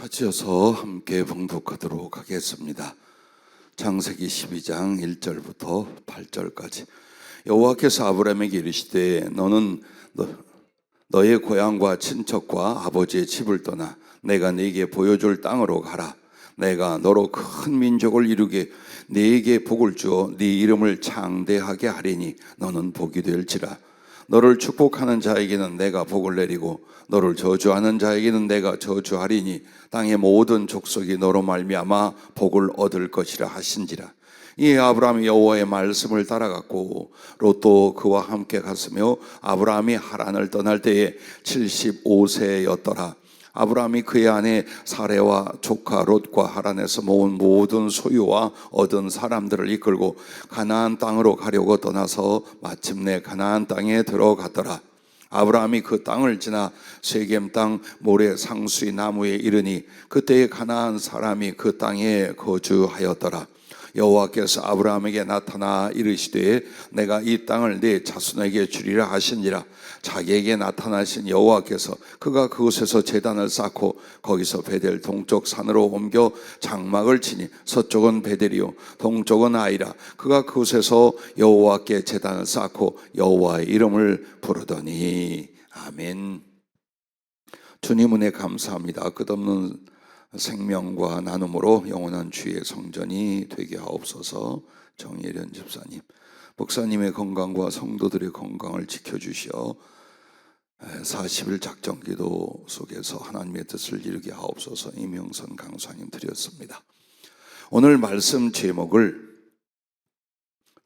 같이어서 함께 봉독하도록 하겠습니다. 창세기 12장 1절부터 8절까지. 여호와께서 아브라함에게 이르시되 너는 너의 고향과 친척과 아버지의 집을 떠나 내가 네게 보여줄 땅으로 가라. 내가 너로 큰 민족을 이루게 네게 복을 주어 네 이름을 창대하게 하리니 너는 복이 될지라. 너를 축복하는 자에게는 내가 복을 내리고 너를 저주하는 자에게는 내가 저주하리니 땅의 모든 족속이 너로 말미암아 복을 얻을 것이라 하신지라. 이에 아브라함이 여호와의 말씀을 따라갔고 롯도 그와 함께 갔으며 아브라함이 하란을 떠날 때에 75세였더라. 아브라함이 그의 아내 사레와 조카 롯과 하란에서 모은 모든 소유와 얻은 사람들을 이끌고 가나안 땅으로 가려고 떠나서 마침내 가나안 땅에 들어갔더라. 아브라함이 그 땅을 지나 세겜 땅 모래 상수이 나무에 이르니 그때에 가나안 사람이 그 땅에 거주하였더라. 여호와께서 아브라함에게 나타나 이르시되 내가 이 땅을 네 자손에게 주리라 하시니라. 자기에게 나타나신 여호와께서 그가 그곳에서 제단을 쌓고 거기서 베델 동쪽 산으로 옮겨 장막을 치니 서쪽은 베델이요 동쪽은 아이라. 그가 그곳에서 여호와께 제단을 쌓고 여호와의 이름을 부르더니. 아멘. 주님 은혜 감사합니다. 끝없는 생명과 나눔으로 영원한 주의 성전이 되게 하옵소서. 정예련 집사님, 목사님의 건강과 성도들의 건강을 지켜주시어 40일 작정기도 속에서 하나님의 뜻을 이루게 하옵소서. 이명선 강사님 드렸습니다. 오늘 말씀 제목을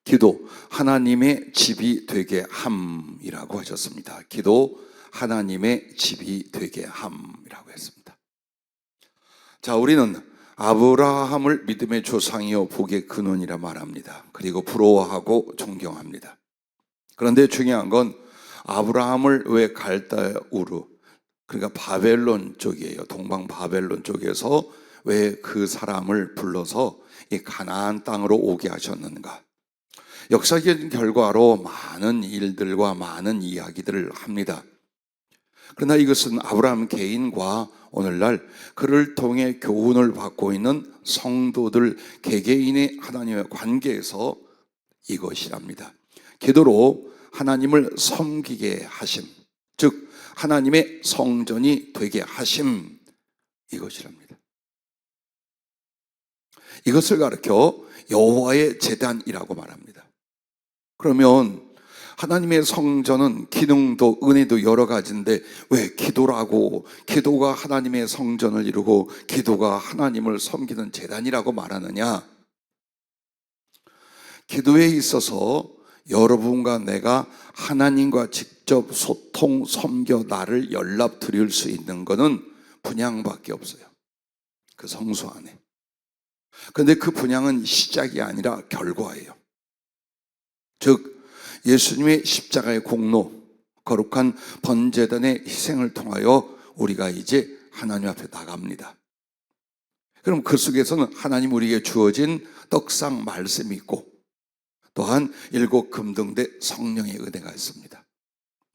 기도 하나님의 집이 되게 함이라고 하셨습니다. 기도 하나님의 집이 되게 함이라고 했습니다. 자, 우리는 아브라함을 믿음의 조상이요 복의 근원이라 말합니다. 그리고 부러워하고 존경합니다. 그런데 중요한 건 아브라함을 왜 갈대 우르, 그러니까 바벨론 쪽이에요. 동방 바벨론 쪽에서 왜 그 사람을 불러서 이 가나안 땅으로 오게 하셨는가? 역사적인 결과로 많은 일들과 많은 이야기들을 합니다. 그러나 이것은 아브라함 개인과 오늘날 그를 통해 교훈을 받고 있는 성도들 개개인의 하나님의 관계에서 이것이랍니다. 기도로 하나님을 섬기게 하심, 즉 하나님의 성전이 되게 하심, 이것이랍니다. 이것을 가르쳐 여호와의 제단이라고 말합니다. 그러면 하나님의 성전은 기능도 은혜도 여러 가지인데 왜 기도라고, 기도가 하나님의 성전을 이루고 기도가 하나님을 섬기는 제단이라고 말하느냐? 기도에 있어서 여러분과 내가 하나님과 직접 소통, 섬겨 나를 연락 드릴 수 있는 것은 분향밖에 없어요. 그 성소 안에. 그런데 그 분향은 시작이 아니라 결과예요. 즉 예수님의 십자가의 공로, 거룩한 번제단의 희생을 통하여 우리가 이제 하나님 앞에 나갑니다. 그럼 그 속에서는 하나님 우리에게 주어진 떡상 말씀이 있고 또한 7 금등대 성령의 은혜가 있습니다.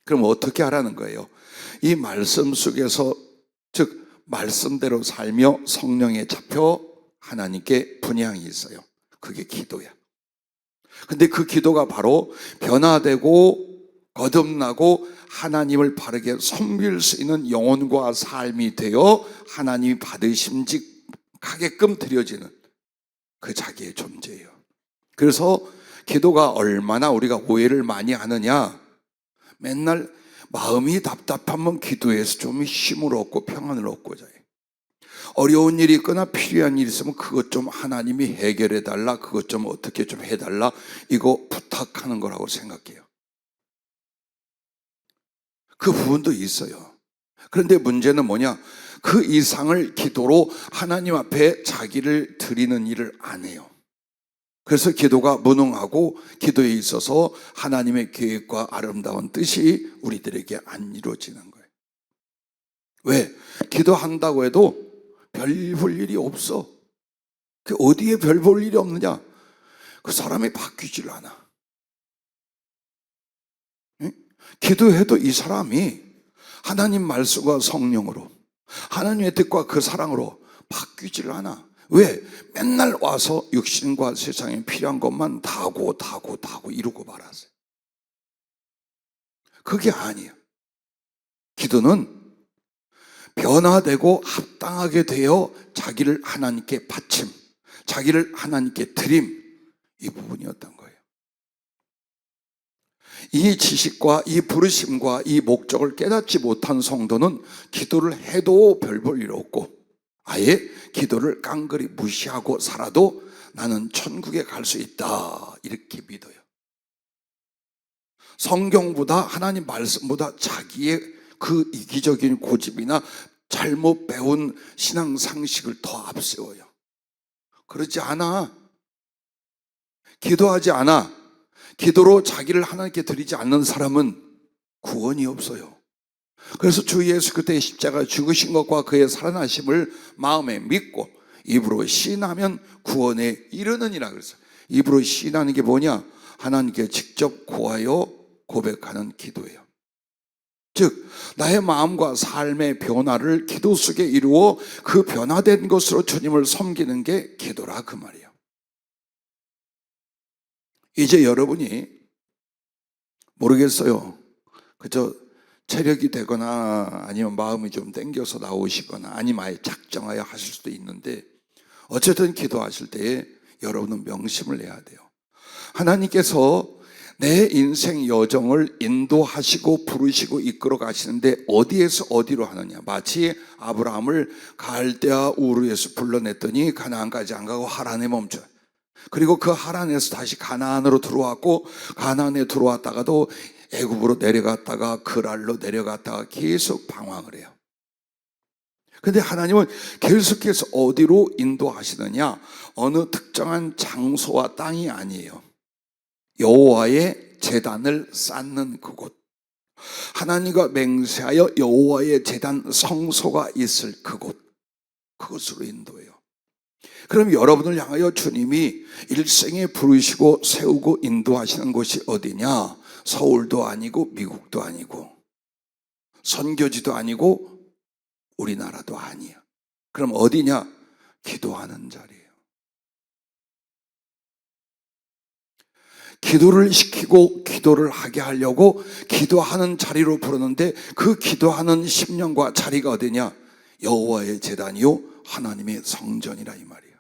그럼 어떻게 하라는 거예요? 이 말씀 속에서, 즉 말씀대로 살며 성령에 잡혀 하나님께 분향이 있어요. 그게 기도야. 근데 그 기도가 바로 변화되고 거듭나고 하나님을 바르게 섬길 수 있는 영혼과 삶이 되어 하나님이 받으심직하게끔 드려지는 그 자기의 존재예요. 그래서 기도가 얼마나 우리가 오해를 많이 하느냐, 맨날 마음이 답답하면 기도해서 좀 힘을 얻고 평안을 얻고자 해요. 어려운 일이 있거나 필요한 일이 있으면 그것 좀 하나님이 해결해 달라, 그것 좀 어떻게 좀 해달라, 이거 부탁하는 거라고 생각해요. 그 부분도 있어요. 그런데 문제는 뭐냐? 그 이상을 기도로 하나님 앞에 자기를 드리는 일을 안 해요. 그래서 기도가 무능하고 기도에 있어서 하나님의 계획과 아름다운 뜻이 우리들에게 안 이루어지는 거예요. 왜? 기도한다고 해도 별 볼 일이 없어. 그 어디에 별 볼 일이 없느냐? 그 사람이 바뀌질 않아. 응? 기도해도 이 사람이 하나님 말씀과 성령으로 하나님의 뜻과 그 사랑으로 바뀌지를 않아. 왜? 맨날 와서 육신과 세상에 필요한 것만 다고 이루고 말았어요. 그게 아니에요. 기도는 변화되고 합당하게 되어 자기를 하나님께 바침, 자기를 하나님께 드림, 이 부분이었던 거예요. 이 지식과 이 부르심과 이 목적을 깨닫지 못한 성도는 기도를 해도 별 볼 일 없고 아예 기도를 깡그리 무시하고 살아도 나는 천국에 갈 수 있다, 이렇게 믿어요. 성경보다, 하나님 말씀보다 자기의 그 이기적인 고집이나 잘못 배운 신앙 상식을 더 앞세워요. 그렇지 않아. 기도하지 않아. 기도로 자기를 하나님께 드리지 않는 사람은 구원이 없어요. 그래서 주 예수 그리스도의 십자가 죽으신 것과 그의 살아나심을 마음에 믿고 입으로 시인하면 구원에 이르느니라 그랬어요. 입으로 시인하는 게 뭐냐? 하나님께 직접 고하여 고백하는 기도예요. 즉 나의 마음과 삶의 변화를 기도 속에 이루어 그 변화된 것으로 주님을 섬기는 게 기도라, 그 말이에요. 이제 여러분이 모르겠어요. 그저 체력이 되거나 아니면 마음이 좀 땡겨서 나오시거나 아니면 아예 작정하여 하실 수도 있는데, 어쨌든 기도하실 때에 여러분은 명심을 해야 돼요. 하나님께서 내 인생 여정을 인도하시고 부르시고 이끌어 가시는데 어디에서 어디로 하느냐? 마치 아브라함을 갈대아 우르에서 불러냈더니 가나안까지 안 가고 하란에 멈춰요. 그리고 그 하란에서 다시 가나안으로 들어왔고, 가나안에 들어왔다가도 애굽으로 내려갔다가 그랄로 내려갔다가 계속 방황을 해요. 근데 하나님은 계속해서 어디로 인도하시느냐? 어느 특정한 장소와 땅이 아니에요. 여호와의 제단을 쌓는 그곳, 하나님과 맹세하여 여호와의 제단 성소가 있을 그곳, 그것으로 인도해요. 그럼 여러분을 향하여 주님이 일생에 부르시고 세우고 인도하시는 곳이 어디냐? 서울도 아니고 미국도 아니고 선교지도 아니고 우리나라도 아니야. 그럼 어디냐? 기도하는 자리예요. 기도를 시키고 기도를 하게 하려고 기도하는 자리로 부르는데, 그 기도하는 심령과 자리가 어디냐? 여호와의 제단이요 하나님의 성전이라, 이 말이에요.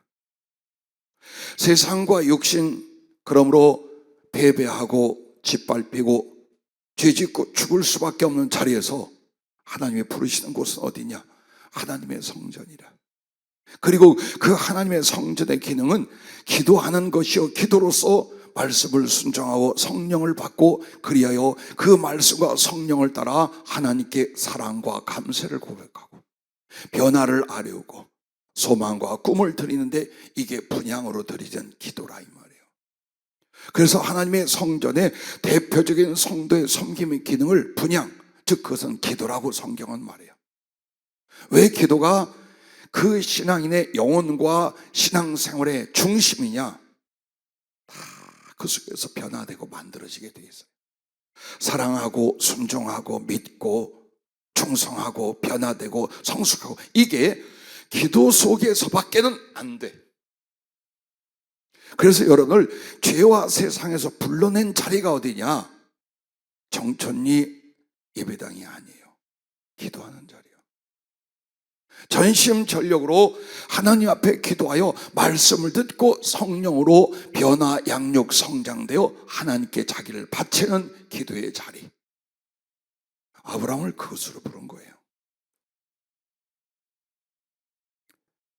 세상과 육신, 그러므로 패배하고 짓밟히고 죄짓고 죽을 수밖에 없는 자리에서 하나님이 부르시는 곳은 어디냐? 하나님의 성전이라. 그리고 그 하나님의 성전의 기능은 기도하는 것이요, 기도로서 말씀을 순종하고 성령을 받고, 그리하여 그 말씀과 성령을 따라 하나님께 사랑과 감사를 고백하고 변화를 아뢰고 소망과 꿈을 드리는데, 이게 분향으로 드리는 기도라, 이 말이에요. 그래서 하나님의 성전의 대표적인 성도의 섬김의 기능을 분향, 즉 그것은 기도라고 성경은 말해요. 왜 기도가 그 신앙인의 영혼과 신앙생활의 중심이냐? 그 속에서 변화되고 만들어지게 되어 있어요. 사랑하고 순종하고 믿고 충성하고 변화되고 성숙하고, 이게 기도 속에서밖에는 안 돼. 그래서 여러분을 죄와 세상에서 불러낸 자리가 어디냐? 정천리 예배당이 아니에요. 기도하는 자리예요. 전심전력으로 하나님 앞에 기도하여 말씀을 듣고 성령으로 변화, 양육, 성장되어 하나님께 자기를 바치는 기도의 자리. 아브라함을 그것으로 부른 거예요.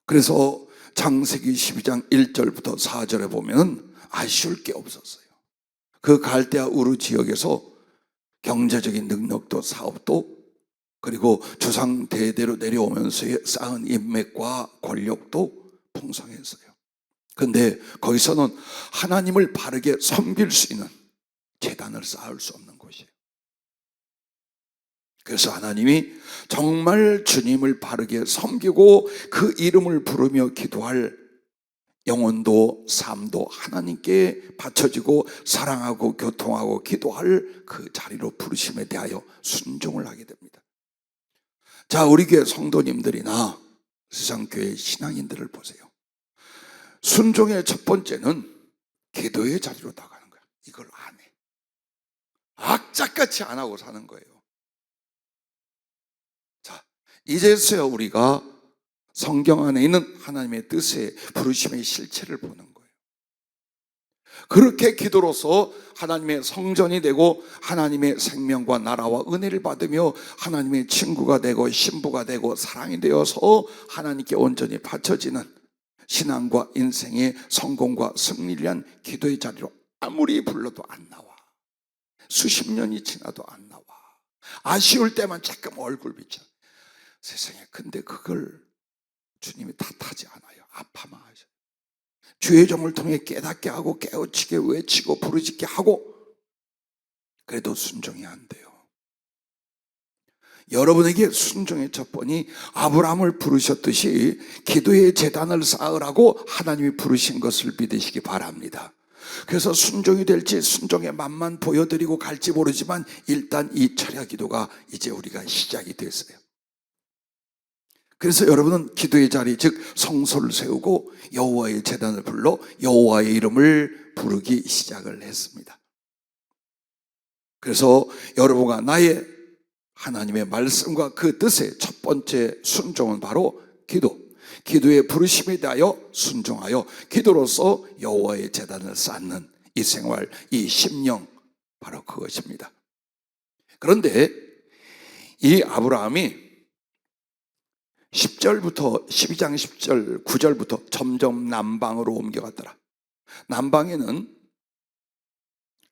그래서 창세기 12장 1절부터 4절에 보면 아쉬울 게 없었어요. 그 갈대아 우르 지역에서 경제적인 능력도 사업도, 그리고 조상 대대로 내려오면서 쌓은 인맥과 권력도 풍성했어요. 그런데 거기서는 하나님을 바르게 섬길 수 있는 제단을 쌓을 수 없는 곳이에요. 그래서 하나님이 정말 주님을 바르게 섬기고 그 이름을 부르며 기도할 영혼도 삶도 하나님께 바쳐지고 사랑하고 교통하고 기도할 그 자리로 부르심에 대하여 순종을 하게 됩니다. 자, 우리 교회 성도님들이나 세상 교회 신앙인들을 보세요. 순종의 첫 번째는 기도의 자리로 나가는 거야. 이걸 안 해. 악착같이 안 하고 사는 거예요. 자, 이제서야 우리가 성경 안에 있는 하나님의 뜻의 부르심의 실체를 보는 거예요. 그렇게 기도로서 하나님의 성전이 되고 하나님의 생명과 나라와 은혜를 받으며 하나님의 친구가 되고 신부가 되고 사랑이 되어서 하나님께 온전히 바쳐지는 신앙과 인생의 성공과 승리를 위한 기도의 자리로 아무리 불러도 안 나와. 수십 년이 지나도 안 나와. 아쉬울 때만 잠깐 얼굴 비쳐. 세상에, 근데 그걸 주님이 탓하지 않아요. 아파만 하셔. 주의 종을 통해 깨닫게 하고 깨우치게 외치고 부르짖게 하고, 그래도 순종이 안 돼요. 여러분에게 순종의 첫 번이 아브라함을 부르셨듯이 기도의 제단을 쌓으라고 하나님이 부르신 것을 믿으시기 바랍니다. 그래서 순종이 될지 순종의 맛만 보여드리고 갈지 모르지만 일단 이 철야 기도가 이제 우리가 시작이 됐어요. 그래서 여러분은 기도의 자리, 즉 성소를 세우고 여호와의 제단을 불러 여호와의 이름을 부르기 시작을 했습니다. 그래서 여러분과 나의 하나님의 말씀과 그 뜻의 첫 번째 순종은 바로 기도의 부르심에 대하여 순종하여 기도로서 여호와의 제단을 쌓는 이 생활, 이 심령, 바로 그것입니다. 그런데 이 아브라함이 10절부터 12장 10절 9절부터 점점 남방으로 옮겨갔더라. 남방에는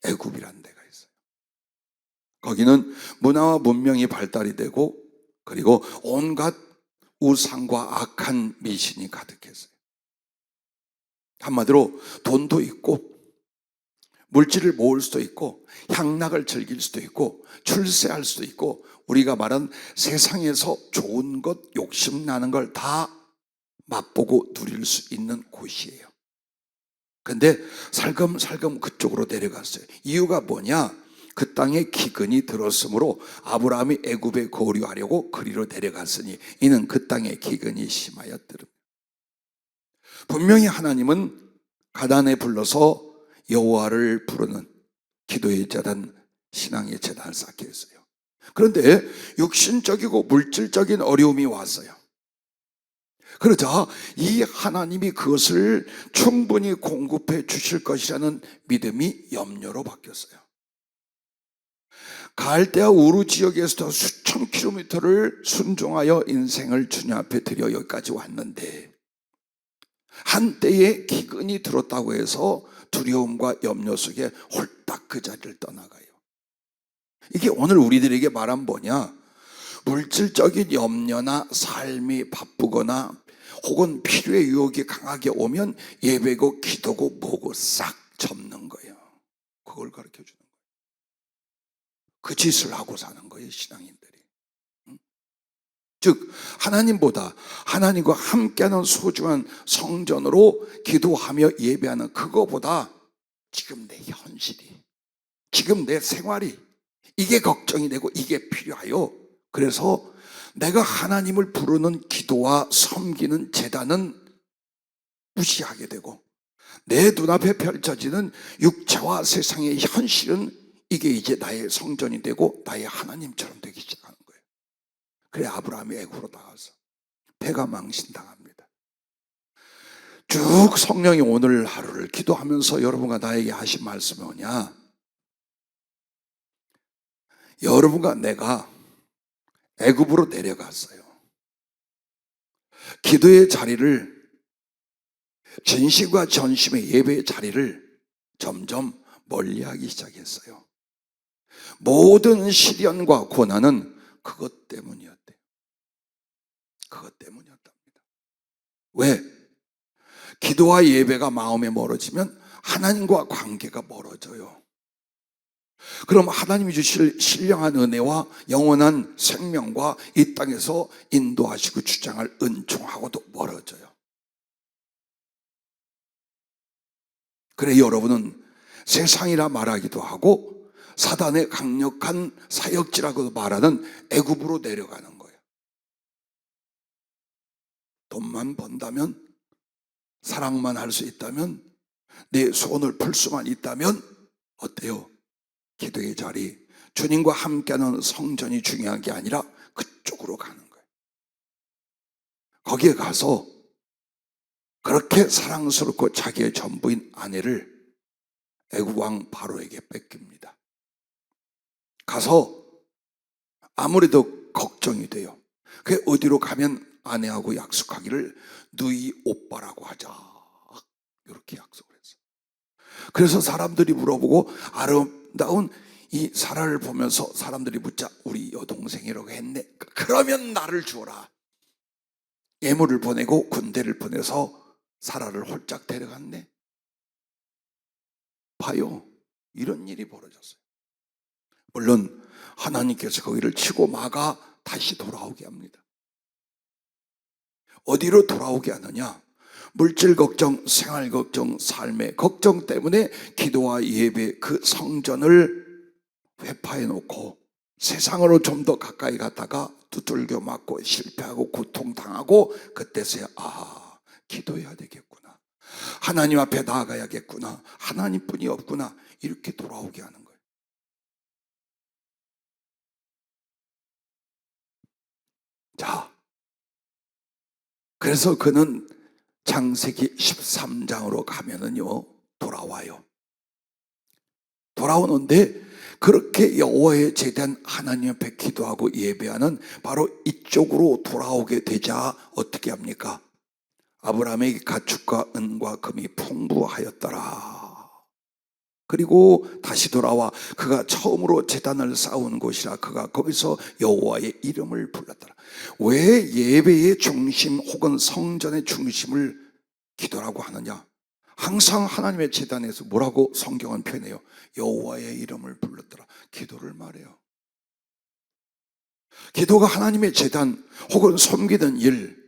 애굽이라는 데가 있어요. 거기는 문화와 문명이 발달이 되고 그리고 온갖 우상과 악한 미신이 가득했어요. 한마디로 돈도 있고 물질을 모을 수도 있고 향락을 즐길 수도 있고 출세할 수도 있고 우리가 말한 세상에서 좋은 것, 욕심나는 걸 다 맛보고 누릴 수 있는 곳이에요. 근데 살금살금 그쪽으로 내려갔어요. 이유가 뭐냐? 그 땅에 기근이 들었으므로 아브라함이 애굽에 거류하려고 그리로 내려갔으니 이는 그 땅에 기근이 심하였더라. 분명히 하나님은 가나안에 불러서 여호와를 부르는 기도의 제단, 신앙의 제단을 쌓게 했어요. 그런데 육신적이고 물질적인 어려움이 왔어요. 그러자 이 하나님이 그것을 충분히 공급해 주실 것이라는 믿음이 염려로 바뀌었어요. 갈대아 우르 지역에서도 수천 킬로미터를 순종하여 인생을 주님 앞에 드려 여기까지 왔는데 한때에 기근이 들었다고 해서 두려움과 염려 속에 홀딱 그 자리를 떠나가요. 이게 오늘 우리들에게 말한 뭐냐? 물질적인 염려나 삶이 바쁘거나 혹은 필요의 유혹이 강하게 오면 예배고 기도고 뭐고 싹 접는 거예요. 그걸 가르쳐 주는 거예요. 그 짓을 하고 사는 거예요, 신앙인들이. 즉 하나님보다 하나님과 함께하는 소중한 성전으로 기도하며 예배하는 그거보다 지금 내 현실이, 지금 내 생활이 이게 걱정이 되고 이게 필요하여 그래서 내가 하나님을 부르는 기도와 섬기는 제단은 무시하게 되고 내 눈앞에 펼쳐지는 육체와 세상의 현실은 이게 이제 나의 성전이 되고 나의 하나님처럼 되기 시작하는 거예요. 그래 아브라함이 애굽으로 나가서 배가 망신당합니다. 쭉 성령이 오늘 하루를 기도하면서 여러분과 나에게 하신 말씀이 뭐냐? 여러분과 내가 애굽으로 내려갔어요. 기도의 자리를, 진심과 전심의 예배의 자리를 점점 멀리하기 시작했어요. 모든 시련과 고난은 그것 때문이었대요. 그것 때문이었답니다. 왜? 기도와 예배가 마음에 멀어지면 하나님과 관계가 멀어져요. 그럼 하나님이 주실 신령한 은혜와 영원한 생명과 이 땅에서 인도하시고 주장할 은총하고도 멀어져요. 그래 여러분은 세상이라 말하기도 하고 사단의 강력한 사역지라고 말하는 애굽으로 내려가는 거예요. 돈만 번다면, 사랑만 할 수 있다면, 내 소원을 풀 수만 있다면 어때요? 기도의 자리, 주님과 함께하는 성전이 중요한 게 아니라 그쪽으로 가는 거예요. 거기에 가서 그렇게 사랑스럽고 자기의 전부인 아내를 애굽 왕 바로에게 뺏깁니다. 가서 아무래도 걱정이 돼요. 그 어디로 가면 아내하고 약속하기를 너희 오빠라고 하자, 이렇게 약속을 했어요. 그래서 사람들이 물어보고 아름다운 이 사라를 보면서 사람들이 묻자 우리 여동생이라고 했네. 그러면 나를 주어라. 예물을 보내고 군대를 보내서 사라를 홀짝 데려갔네. 봐요, 이런 일이 벌어졌어요. 물론 하나님께서 거기를 치고 막아 다시 돌아오게 합니다. 어디로 돌아오게 하느냐? 물질 걱정, 생활 걱정, 삶의 걱정 때문에 기도와 예배, 그 성전을 회파해 놓고 세상으로 좀 더 가까이 갔다가 두들겨 맞고 실패하고 고통당하고, 그때서야 기도해야 되겠구나, 하나님 앞에 나아가야겠구나, 하나님뿐이 없구나, 이렇게 돌아오게 하는 거예요. 자, 그래서 그는 창세기 13장으로 가면은요 돌아와요. 돌아오는데 그렇게 여호와의 제단 하나님 앞에 기도하고 예배하는 바로 이쪽으로 돌아오게 되자 어떻게 합니까? 아브라함에게 가축과 은과 금이 풍부하였더라. 그리고 다시 돌아와 그가 처음으로 제단을 쌓은 곳이라 그가 거기서 여호와의 이름을 불렀더라. 왜 예배의 중심 혹은 성전의 중심을 기도라고 하느냐? 항상 하나님의 제단에서 뭐라고 성경은 표현해요? 여호와의 이름을 불렀더라. 기도를 말해요. 기도가 하나님의 제단 혹은 섬기는 일,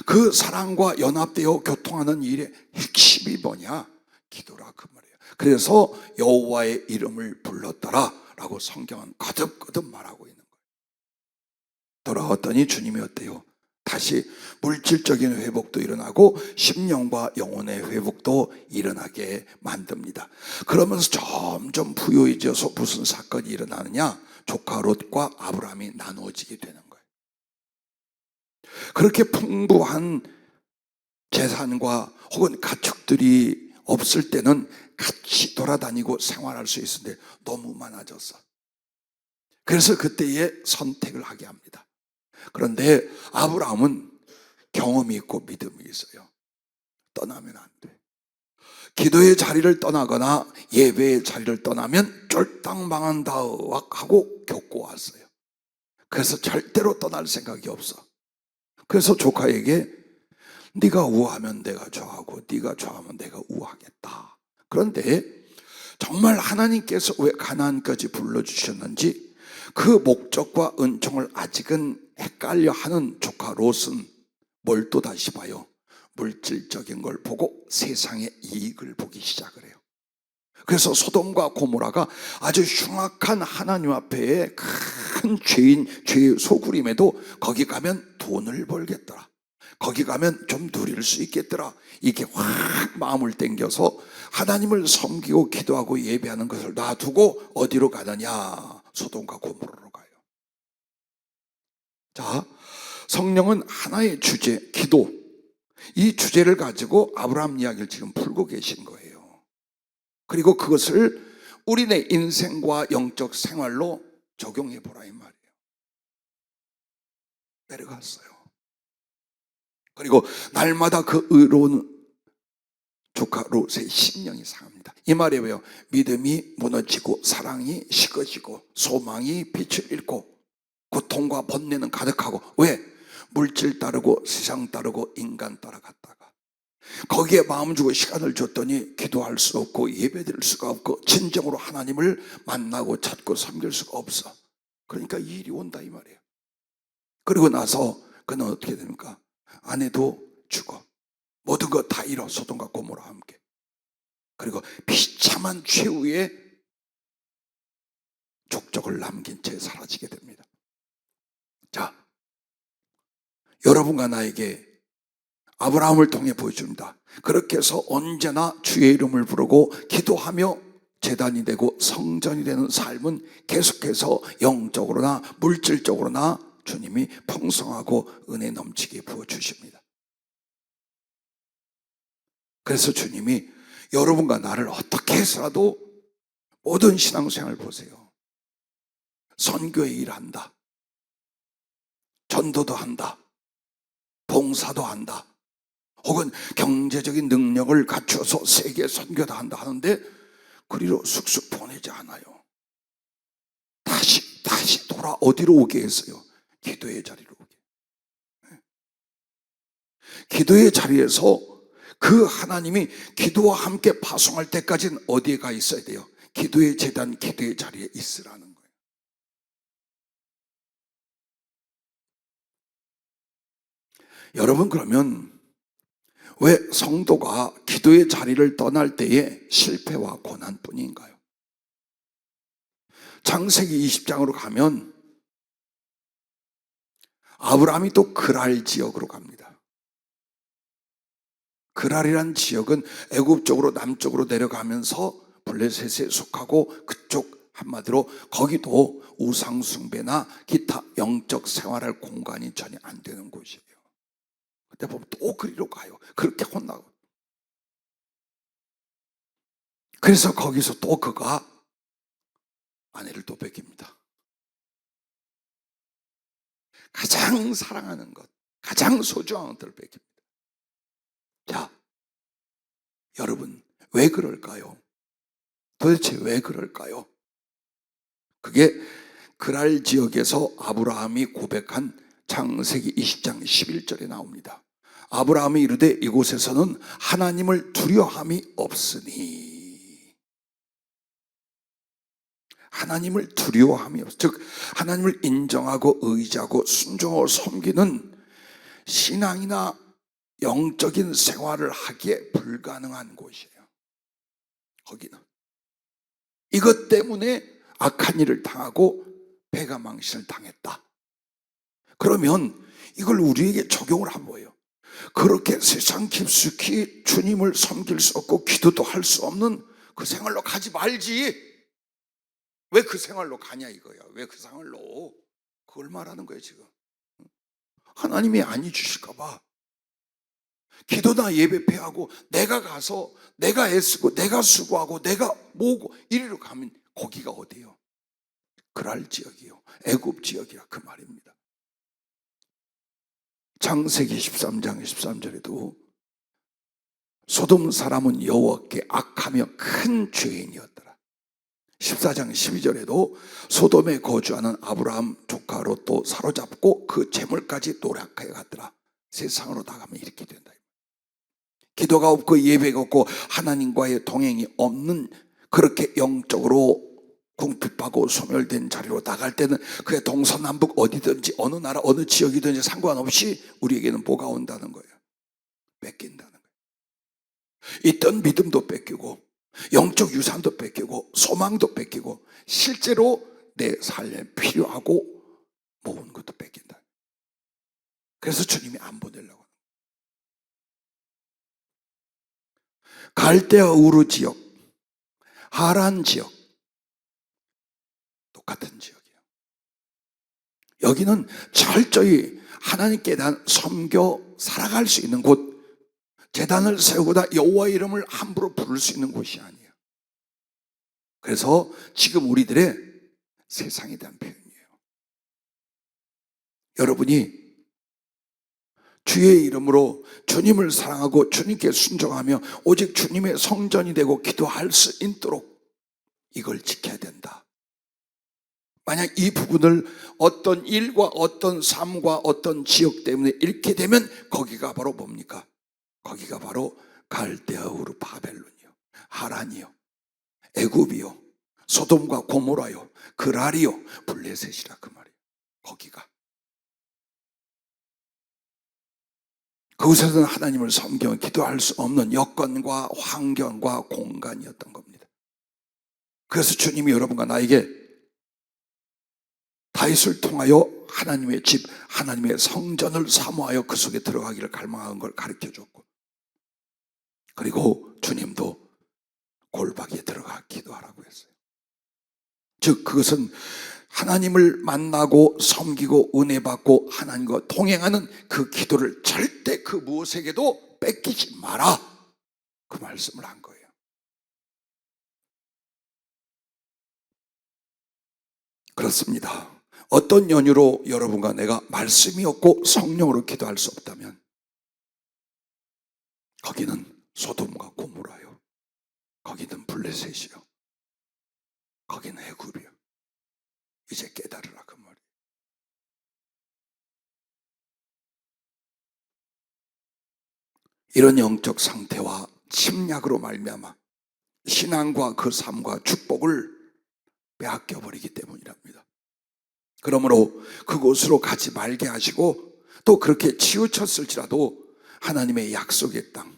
그 사랑과 연합되어 교통하는 일의 핵심이 뭐냐? 기도라, 그 말이에요. 그래서 여호와의 이름을 불렀더라 라고 성경은 거듭거듭 말하고 있는 거예요. 돌아왔더니 주님이 어때요? 다시 물질적인 회복도 일어나고 심령과 영혼의 회복도 일어나게 만듭니다. 그러면서 점점 부유해져서 무슨 사건이 일어나느냐? 조카 롯과 아브라함이 나누어지게 되는 거예요. 그렇게 풍부한 재산과 혹은 가축들이 없을 때는 같이 돌아다니고 생활할 수 있었는데 너무 많아졌어. 그래서 그때에 선택을 하게 합니다. 그런데 아브라함은 경험이 있고 믿음이 있어요. 떠나면 안 돼. 기도의 자리를 떠나거나 예배의 자리를 떠나면 쫄딱 망한다 하고 겪고 왔어요. 그래서 절대로 떠날 생각이 없어. 그래서 조카에게 네가 우하면 내가 좋아하고 네가 좋아하면 내가 우하겠다. 그런데 정말 하나님께서 왜 가나안까지 불러주셨는지 그 목적과 은총을 아직은 헷갈려 하는 조카 롯은 뭘 또 다시 봐요? 물질적인 걸 보고 세상의 이익을 보기 시작을 해요. 그래서 소돔과 고모라가 아주 흉악한 하나님 앞에 큰 죄의 소굴임에도 거기 가면 돈을 벌겠더라, 거기 가면 좀 누릴 수 있겠더라, 이게 확 마음을 땡겨서 하나님을 섬기고 기도하고 예배하는 것을 놔두고 어디로 가느냐? 소돔과 고모라로 가요. 자, 성령은 하나의 주제, 기도, 이 주제를 가지고 아브라함 이야기를 지금 풀고 계신 거예요. 그리고 그것을 우리네 인생과 영적 생활로 적용해 보라 이 말이에요. 내려갔어요. 그리고 날마다 그 의로운 조카 롯의 심령이 상합니다. 이 말이 왜요? 믿음이 무너지고 사랑이 식어지고 소망이 빛을 잃고 고통과 번뇌는 가득하고, 왜? 물질 따르고 세상 따르고 인간 따라갔다가 거기에 마음 주고 시간을 줬더니 기도할 수 없고 예배드릴 수가 없고 진정으로 하나님을 만나고 찾고 섬길 수가 없어. 그러니까 이 일이 온다 이 말이에요. 그리고 나서 그는 어떻게 됩니까? 아내도 죽어, 모든 것 다 잃어, 소돔과 고모라와 함께. 그리고 비참한 최후의 족적을 남긴 채 사라지게 됩니다. 자, 여러분과 나에게 아브라함을 통해 보여줍니다. 그렇게 해서 언제나 주의 이름을 부르고 기도하며 제단이 되고 성전이 되는 삶은 계속해서 영적으로나 물질적으로나 주님이 풍성하고 은혜 넘치게 부어주십니다. 그래서 주님이 여러분과 나를 어떻게 해서라도 모든 신앙생활 보세요. 선교의 일을 한다. 전도도 한다. 봉사도 한다. 혹은 경제적인 능력을 갖추어서 세계 선교도 한다 하는데 그리로 쑥쑥 보내지 않아요. 다시 돌아 어디로 오게 했어요? 기도의 자리로 오게. 기도의 자리에서 그 하나님이 기도와 함께 파송할 때까지는 어디에 가 있어야 돼요? 기도의 제단, 기도의 자리에 있으라는 거예요. 여러분, 그러면 왜 성도가 기도의 자리를 떠날 때에 실패와 고난뿐인가요? 창세기 20장으로 가면 아브라함이 또 그랄 지역으로 갑니다. 그랄이란 지역은 애굽 쪽으로 남쪽으로 내려가면서 블레셋에 속하고 그쪽 한마디로 거기도 우상 숭배나 기타 영적 생활할 공간이 전혀 안 되는 곳이에요. 그때 보면 또 그리로 가요. 그렇게 혼나고. 그래서 거기서 또 그가 아내를 또 뺏깁니다. 가장 사랑하는 것, 가장 소중한 것들을 뺏깁니다. 자, 여러분, 왜 그럴까요? 도대체 왜 그럴까요? 그게 그랄 지역에서 아브라함이 고백한 창세기 20장 11절에 나옵니다. 아브라함이 이르되 이곳에서는 하나님을 두려함이 없으니, 하나님을 두려워함이 없어. 즉 하나님을 인정하고 의지하고 순종하고 섬기는 신앙이나 영적인 생활을 하기에 불가능한 곳이에요. 거기는 이것 때문에 악한 일을 당하고 배가 망신을 당했다. 그러면 이걸 우리에게 적용을 한 거예요. 그렇게 세상 깊숙이 주님을 섬길 수 없고 기도도 할 수 없는 그 생활로 가지 말지. 왜 그 생활로 가냐 이거야. 왜 그 생활로. 그걸 말하는 거예요 지금. 하나님이 아니 주실까 봐. 기도나 예배 패하고 내가 가서 내가 애쓰고 내가 수고하고 내가 모으고 이리로 가면 거기가 어디예요? 그랄 지역이요. 애굽 지역이라 그 말입니다. 창세기 13장 13절에도 소돔 사람은 여호와께 악하며 큰 죄인이었더라. 14장 12절에도 소돔에 거주하는 아브라함 조카 롯도 사로잡고 그 재물까지 노략하여 갔더라. 세상으로 나가면 이렇게 된다. 기도가 없고 예배가 없고 하나님과의 동행이 없는 그렇게 영적으로 궁핍하고 소멸된 자리로 나갈 때는 그의 동서남북 어디든지 어느 나라 어느 지역이든지 상관없이 우리에게는 뭐가 온다는 거예요? 뺏긴다는 거예요. 있던 믿음도 뺏기고 영적 유산도 뺏기고 소망도 뺏기고 실제로 내 삶에 필요하고 모은 것도 뺏긴다. 그래서 주님이 안 보내려고. 갈대아 우르 지역, 하란 지역 똑같은 지역이에요. 여기는 철저히 하나님께 대한 섬겨 살아갈 수 있는 곳, 제단을 세우고다 여호와의 이름을 함부로 부를 수 있는 곳이 아니에요. 그래서 지금 우리들의 세상에 대한 표현이에요. 여러분이 주의 이름으로 주님을 사랑하고 주님께 순종하며 오직 주님의 성전이 되고 기도할 수 있도록 이걸 지켜야 된다. 만약 이 부분을 어떤 일과 어떤 삶과 어떤 지역 때문에 잃게 되면 거기가 바로 뭡니까? 거기가 바로 갈대아 우르 바벨론이요, 하란이요, 애굽이요, 소돔과 고모라요, 그랄이요, 블레셋이라 그 말이에요. 거기가. 그곳에서는 하나님을 섬겨 기도할 수 없는 여건과 환경과 공간이었던 겁니다. 그래서 주님이 여러분과 나에게 다윗을 통하여 하나님의 집, 하나님의 성전을 사모하여 그 속에 들어가기를 갈망하는 걸 가르쳐줬고, 그리고 주님도 골방에 들어가 기도하라고 했어요. 즉 그것은 하나님을 만나고 섬기고 은혜 받고 하나님과 동행하는 그 기도를 절대 그 무엇에게도 뺏기지 마라, 그 말씀을 한 거예요. 그렇습니다. 어떤 연유로 여러분과 내가 말씀이 없고 성령으로 기도할 수 없다면 거기는 소돔과 고모라요, 거기는 블레셋이요, 거기는 애굽이요. 이제 깨달으라 그 말이에요. 이런 영적 상태와 침략으로 말미암아 신앙과 그 삶과 축복을 빼앗겨버리기 때문이랍니다. 그러므로 그곳으로 가지 말게 하시고, 또 그렇게 치우쳤을지라도 하나님의 약속의 땅,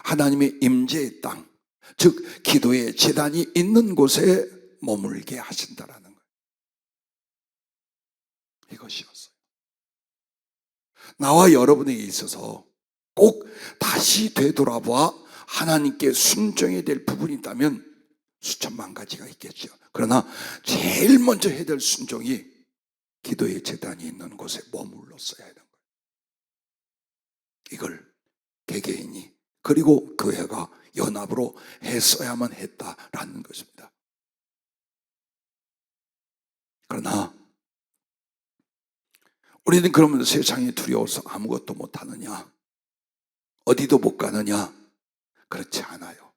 하나님의 임재의 땅, 즉 기도의 제단이 있는 곳에 머물게 하신다라는 거예요. 이것이었어요. 나와 여러분에게 있어서 꼭 다시 되돌아봐 하나님께 순종해야 될 부분이 있다면 수천만 가지가 있겠죠. 그러나 제일 먼저 해야 될 순종이 기도의 제단이 있는 곳에 머물렀어야 하는 거예요. 이걸 개개인이 그리고 교회가 연합으로 했어야만 했다라는 것입니다. 그러나 우리는 그러면 세상이 두려워서 아무것도 못하느냐, 어디도 못 가느냐? 그렇지 않아요.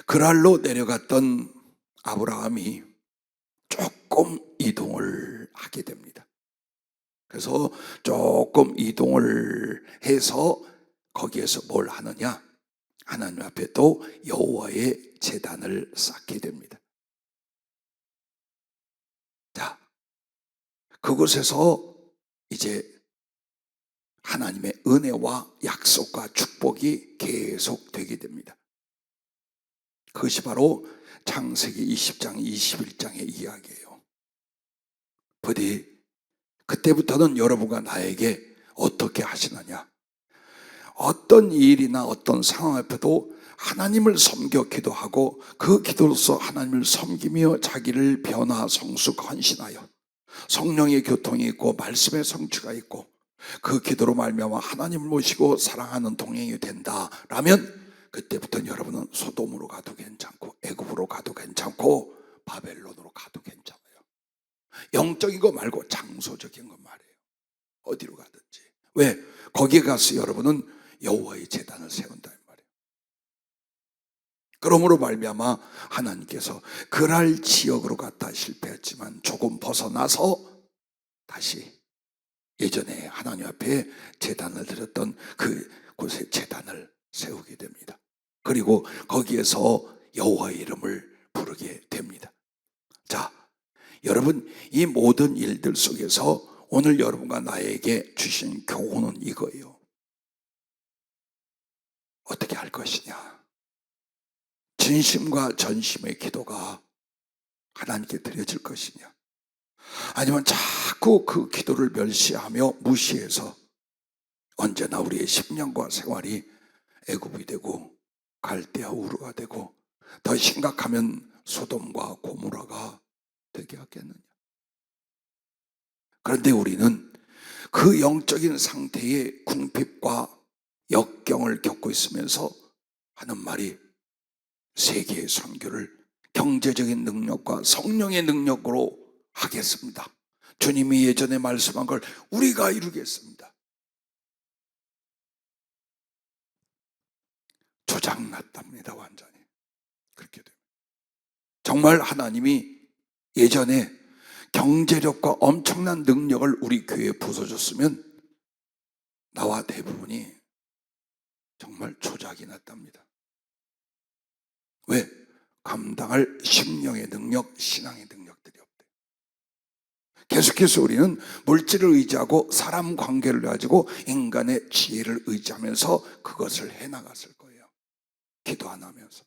그랄로 내려갔던 아브라함이 조금 이동을 하게 됩니다. 그래서 조금 이동을 해서 거기에서 뭘 하느냐? 하나님 앞에 또 여호와의 제단을 쌓게 됩니다. 자, 그곳에서 이제 하나님의 은혜와 약속과 축복이 계속 되게 됩니다. 그것이 바로 창세기 20장, 21장의 이야기예요. 부디 그때부터는 여러분과 나에게 어떻게 하시느냐, 어떤 일이나 어떤 상황 앞에도 하나님을 섬겨 기도하고 그 기도로서 하나님을 섬기며 자기를 변화, 성숙, 헌신하여 성령의 교통이 있고 말씀의 성취가 있고 그 기도로 말미암아 하나님을 모시고 사랑하는 동행이 된다라면 그때부터는 여러분은 소돔으로 가도 괜찮고 애굽으로 가도 괜찮고 바벨론으로 가도 괜찮아요. 영적인 거 말고 장소적인 것 말이에요. 어디로 가든지. 왜? 거기에 가서 여러분은 여호와의 제단을 세운다 이 말이에요. 그러므로 말미암아 하나님께서 그랄 지역으로 갔다 실패했지만 조금 벗어나서 다시 예전에 하나님 앞에 제단을 드렸던 그곳에 제단을 세우게 됩니다. 그리고 거기에서 여호와의 이름을 부르게 됩니다. 자, 여러분, 이 모든 일들 속에서 오늘 여러분과 나에게 주신 교훈은 이거예요. 어떻게 할 것이냐? 진심과 전심의 기도가 하나님께 드려질 것이냐? 아니면 자꾸 그 기도를 멸시하며 무시해서 언제나 우리의 심령과 생활이 애굽이 되고 갈대아 우르가 되고 더 심각하면 소돔과 고모라가 되게 하겠느냐? 그런데 우리는 그 영적인 상태의 궁핍과 역경을 겪고 있으면서 하는 말이 세계의 선교를 경제적인 능력과 성령의 능력으로 하겠습니다. 주님이 예전에 말씀한 걸 우리가 이루겠습니다. 조작났답니다. 완전히 그렇게 됩니다. 정말 하나님이 예전에 경제력과 엄청난 능력을 우리 교회에 부어줬으면 나와 대부분이 정말 조작이 났답니다. 왜? 감당할 심령의 능력, 신앙의 능력들이 없대요. 계속해서 우리는 물질을 의지하고 사람 관계를 가지고 인간의 지혜를 의지하면서 그것을 해나갔을 거예요. 기도 안 하면서.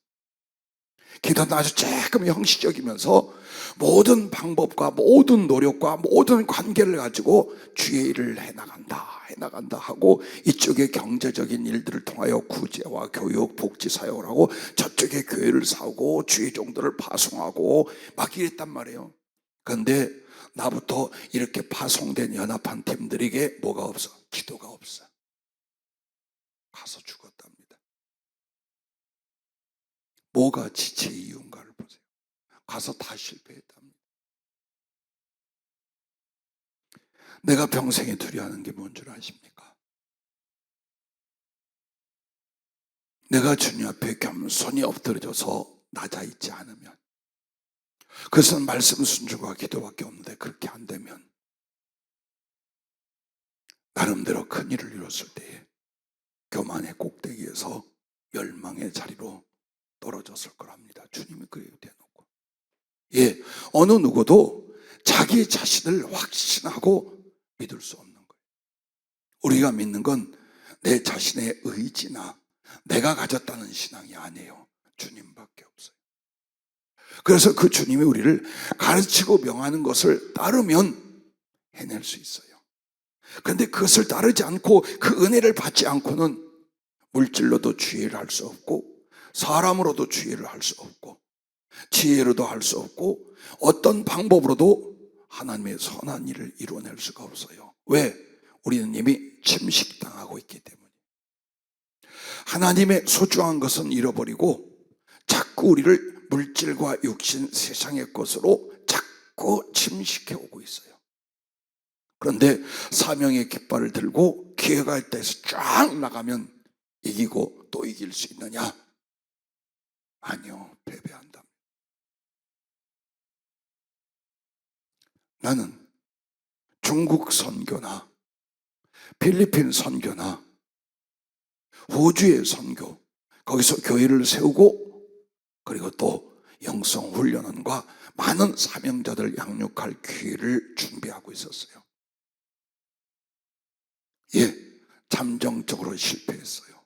기도는 아주 조금 형식적이면서 모든 방법과 모든 노력과 모든 관계를 가지고 주의 일을 해나간다 하고, 이쪽에 경제적인 일들을 통하여 구제와 교육, 복지 사역을 하고, 저쪽에 교회를 사고 주의 종들을 파송하고 막 이랬단 말이에요. 그런데 나부터 이렇게 파송된 연합한 팀들에게 뭐가 없어? 기도가 없어. 가서 죽었답니다. 뭐가 지체의 이유인가를 보세요. 가서 다 실패했답니다. 내가 평생에 두려워하는 게 뭔 줄 아십니까? 내가 주님 앞에 겸손히 엎드려져서 낮아 있지 않으면, 그것은 말씀 순종과 기도밖에 없는데, 그렇게 안 되면 나름대로 큰 일을 이뤘을 때에 교만의 꼭대기에서 멸망의 자리로 떨어졌을 거랍니다. 주님이 그래요 대놓고. 예, 어느 누구도 자기 자신을 확신하고 믿을 수 없는 거예요. 우리가 믿는 건 내 자신의 의지나 내가 가졌다는 신앙이 아니에요. 주님밖에 없어요. 그래서 그 주님이 우리를 가르치고 명하는 것을 따르면 해낼 수 있어요. 그런데 그것을 따르지 않고 그 은혜를 받지 않고는 물질로도 주의를 할 수 없고, 사람으로도 주의를 할 수 없고, 지혜로도 할 수 없고, 어떤 방법으로도 하나님의 선한 일을 이루어낼 수가 없어요. 왜? 우리는 이미 침식당하고 있기 때문에. 하나님의 소중한 것은 잃어버리고 자꾸 우리를 물질과 육신, 세상의 것으로 자꾸 침식해 오고 있어요. 그런데 사명의 깃발을 들고 기회가 있다 해서 쫙 나가면 이기고 또 이길 수 있느냐? 아니요, 패배한다. 나는 중국 선교나 필리핀 선교나 호주의 선교, 거기서 교회를 세우고, 그리고 또 영성 훈련원과 많은 사명자들 양육할 기회를 준비하고 있었어요. 예, 잠정적으로 실패했어요.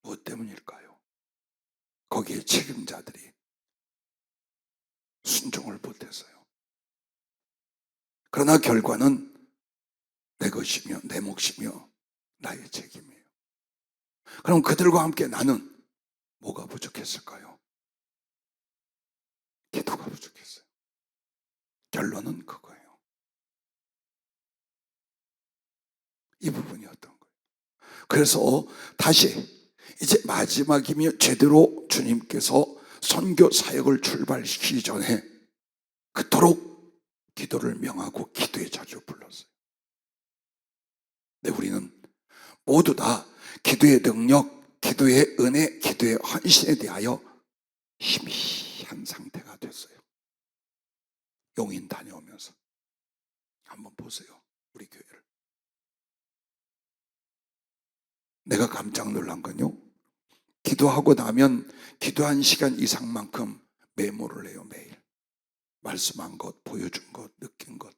무엇 때문일까요? 거기에 책임자들이 순종을 못했어요. 그러나 결과는 내 것이며 내 몫이며 나의 책임이에요. 그럼 그들과 함께 나는 뭐가 부족했을까요? 기도가 부족했어요. 결론은 그거예요. 이 부분이었던 거예요. 그래서 다시 이제 마지막이며 제대로 주님께서 선교 사역을 출발시키기 전에 그토록 기도를 명하고 기도의 자주 불렀어요. 근데 우리는 모두 다 기도의 능력, 기도의 은혜, 기도의 헌신에 대하여 희미한 상태가 됐어요. 용인 다녀오면서 한번 보세요, 우리 교회를. 내가 깜짝 놀란 건요, 기도하고 나면 기도한 시간 이상만큼 메모를 해요. 매일 말씀한 것, 보여준 것, 느낀 것.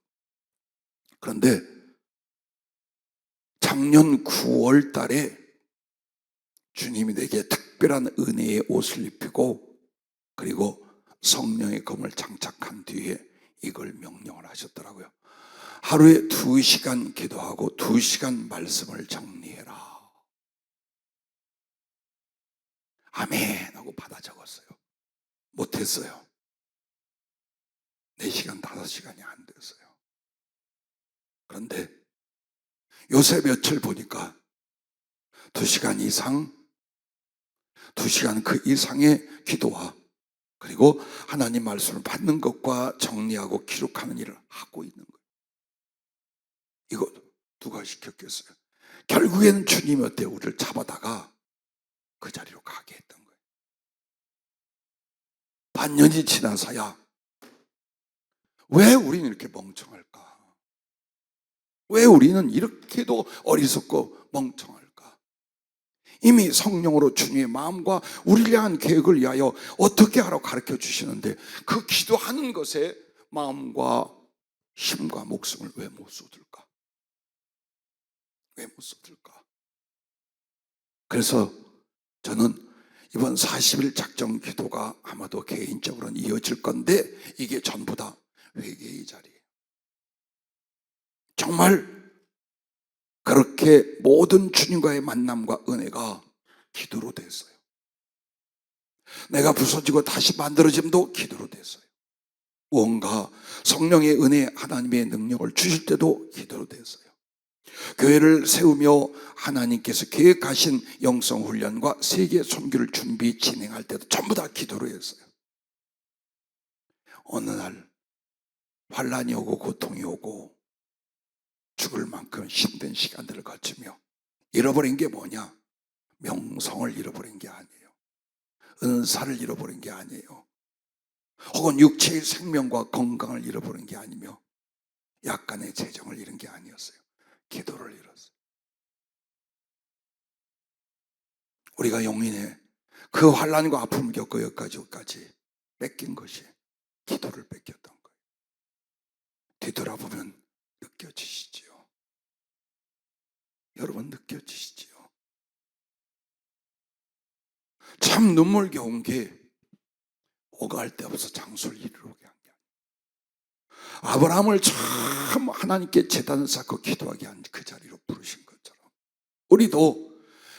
그런데 작년 9월 달에 주님이 내게 특별한 은혜의 옷을 입히고, 그리고 성령의 검을 장착한 뒤에 이걸 명령을 하셨더라고요. 하루에 2시간 기도하고 2시간 말씀을 정리해라. 아멘 하고 받아 적었어요. 못했어요. 4시간, 5시간이 안 됐어요. 그런데 요새 며칠 보니까 2시간 이상, 2시간 그 이상의 기도와, 그리고 하나님 말씀을 받는 것과 정리하고 기록하는 일을 하고 있는 거예요. 이거 누가 시켰겠어요? 결국에는 주님이 어때요? 우리를 잡아다가 그 자리로 가게 했던 거예요. 반년이 지나서야 왜 우리는 이렇게 멍청할까? 왜 우리는 이렇게도 어리석고 멍청할까? 이미 성령으로 주님의 마음과 우리를 향한 계획을 위하여 어떻게 하라고 가르쳐 주시는데, 그 기도하는 것에 마음과 힘과 목숨을 왜 못 쏟을까? 왜 못 쏟을까? 그래서 저는 이번 40일 작정 기도가 아마도 개인적으로는 이어질 건데 이게 전부 다 회개의 자리예요. 정말 그렇게 모든 주님과의 만남과 은혜가 기도로 됐어요. 내가 부서지고 다시 만들어짐도 기도로 됐어요. 무언가 성령의 은혜, 하나님의 능력을 주실 때도 기도로 됐어요. 교회를 세우며 하나님께서 계획하신 영성훈련과 세계 선교를 준비 진행할 때도 전부 다 기도로 했어요. 어느 날 환란이 오고 고통이 오고 죽을 만큼 힘든 시간들을 거치며 잃어버린 게 뭐냐? 명성을 잃어버린 게 아니에요. 은사를 잃어버린 게 아니에요. 혹은 육체의 생명과 건강을 잃어버린 게 아니며 약간의 재정을 잃은 게 아니었어요. 기도를 잃었어요. 우리가 용인에 그 환란과 아픔을 겪고 여기까지 뺏긴 것이 기도를 뺏겼던 거예요. 뒤돌아보면 느껴지시지요? 여러분 느껴지시지요? 참 눈물겨운 게 오갈 데 없어 장소를 이루게 한 게 아니에요. 아브라함을 참 하나님께 제단을 쌓고 기도하게 한 그 자리로 부르신 것처럼 우리도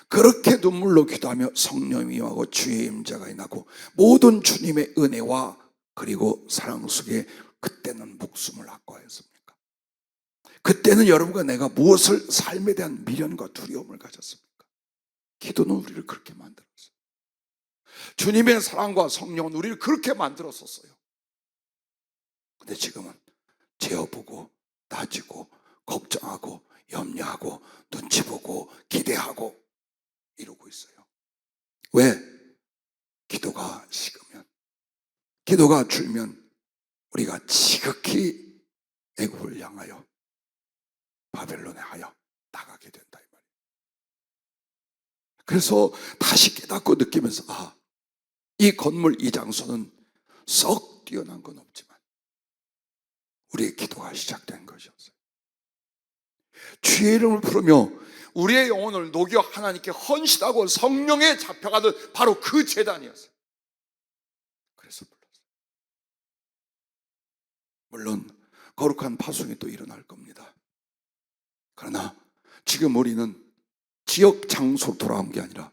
그렇게 눈물로 기도하며 성령이 임하고 주의 임재가 임하고 모든 주님의 은혜와 그리고 사랑 속에 그때는 목숨을 아까워했습니까? 그때는 여러분과 내가 무엇을 삶에 대한 미련과 두려움을 가졌습니까? 기도는 우리를 그렇게 만들었어요. 주님의 사랑과 성령은 우리를 그렇게 만들었었어요. 근데 지금은 재어보고 따지고 걱정하고 염려하고 눈치 보고 기대하고 이러고 있어요. 왜? 기도가 식으면, 기도가 줄면 우리가 지극히 애굽을 향하여 바벨론에 하여 나가게 된다 이 말이에요. 그래서 다시 깨닫고 느끼면서 이 건물, 이 장소는 썩 뛰어난 건 없지만 우리의 기도가 시작된 것이었어요. 주의 이름을 부르며 우리의 영혼을 녹여 하나님께 헌신하고 성령에 잡혀가던 바로 그 제단이었어요. 그래서 불렀어요. 물론 거룩한 파송이 또 일어날 겁니다. 그러나 지금 우리는 지역 장소로 돌아온 게 아니라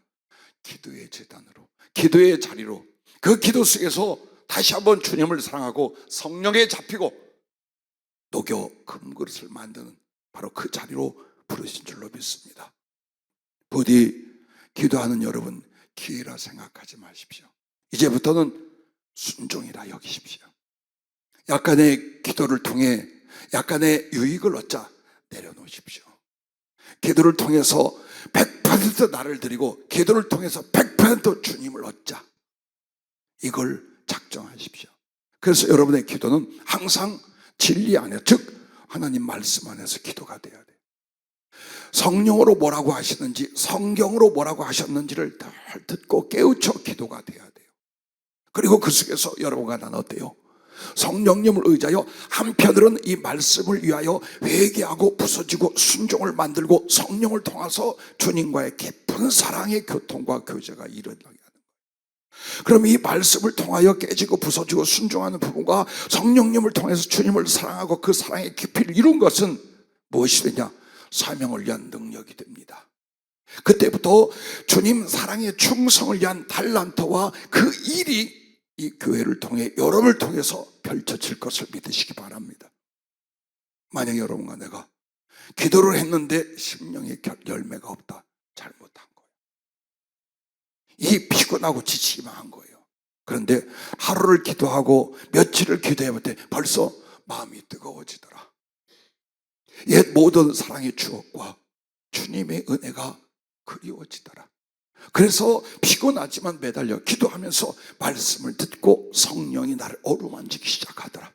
기도의 제단으로, 기도의 자리로, 그 기도 속에서 다시 한번 주님을 사랑하고 성령에 잡히고 녹여 금그릇을 만드는 바로 그 자리로 부르신 줄로 믿습니다. 부디 기도하는 여러분 기회라 생각하지 마십시오. 이제부터는 순종이라 여기십시오. 약간의 기도를 통해 약간의 유익을 얻자 내려놓으십시오. 기도를 통해서 100% 나를 드리고 기도를 통해서 100% 주님을 얻자. 이걸 작정하십시오. 그래서 여러분의 기도는 항상 진리 안에, 즉 하나님 말씀 안에서 기도가 돼야 돼요. 성령으로 뭐라고 하시는지, 성경으로 뭐라고 하셨는지를 잘 듣고 깨우쳐 기도가 돼야 돼요. 그리고 그 속에서 여러분과 나는 어때요? 성령님을 의지하여 한편으로는 이 말씀을 위하여 회개하고 부서지고 순종을 만들고 성령을 통해서 주님과의 깊은 사랑의 교통과 교제가 일어나게 하는 거예요. 그럼 이 말씀을 통하여 깨지고 부서지고 순종하는 부분과 성령님을 통해서 주님을 사랑하고 그 사랑의 깊이를 이룬 것은 무엇이 되냐? 사명을 위한 능력이 됩니다. 그때부터 주님 사랑의 충성을 위한 달란트와 그 일이 이 교회를 통해 여러분을 통해서 펼쳐질 것을 믿으시기 바랍니다. 만약 여러분과 내가 기도를 했는데 심령의 열매가 없다, 잘못한 거예요. 이 피곤하고 지치기만 한 거예요. 그런데 하루를 기도하고 며칠을 기도해볼 때 벌써 마음이 뜨거워지더라. 옛 모든 사랑의 추억과 주님의 은혜가 그리워지더라. 그래서 피곤하지만 매달려 기도하면서 말씀을 듣고 성령이 나를 어루만지기 시작하더라.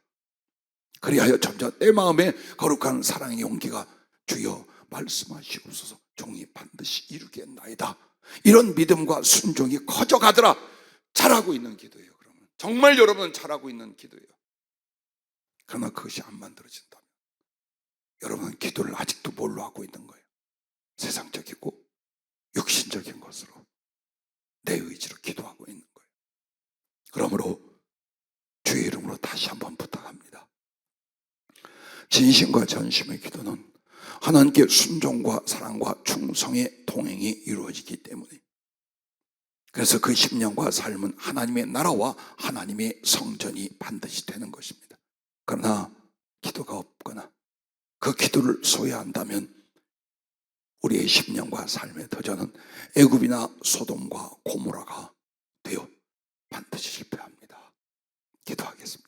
그리하여 점점 내 마음에 거룩한 사랑의 용기가 주여 말씀하시옵소서 종이 반드시 이루겠나이다. 이런 믿음과 순종이 커져가더라. 잘하고 있는 기도예요. 그러면 정말 여러분은 잘하고 있는 기도예요. 그러나 그것이 안 만들어진다면 여러분은 기도를 아직도 뭘로 하고 있는 거예요? 세상적이고 육신적인 것으로 내 의지로 기도 진심과 전심의 기도는 하나님께 순종과 사랑과 충성의 동행이 이루어지기 때문에, 그래서 그 심령과 삶은 하나님의 나라와 하나님의 성전이 반드시 되는 것입니다. 그러나 기도가 없거나 그 기도를 소외한다면 우리의 심령과 삶의 도전은 애굽이나 소돔과 고모라가 되어 반드시 실패합니다. 기도하겠습니다.